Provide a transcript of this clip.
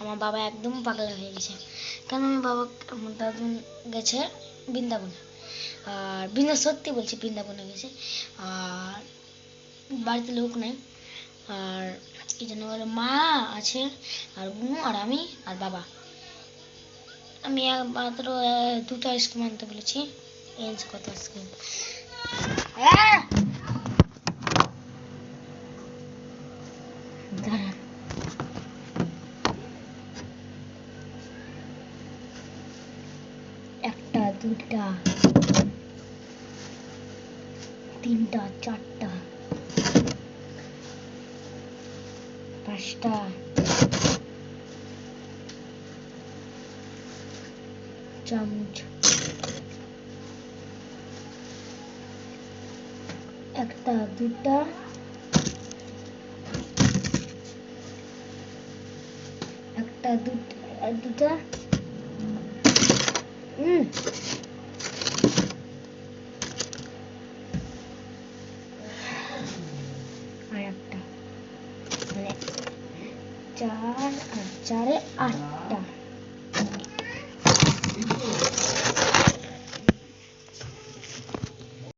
আমার বাবা একদম পাগলা হয়ে গেছে, কারণ আমার দাদু গেছে বৃন্দাবনে, আর সত্যি বলছি বৃন্দাবনে গেছে, আর বাড়িতে লোক নেই, আর কি যেন বলে মা আছে, আর বুনু আর আমি আর বাবা। আমি মাত্র 2টা আইসক্রিম আনতে বলেছি, এনেছে কত আইসক্রিম। দাঁড়ান, একটা, দুটা, তিনটা, চারটা, পাঁচটা, চামচ, একটা, দুটা, একটা, দুটা, আর একটা, মানে 4 আর 4-এ 8টা।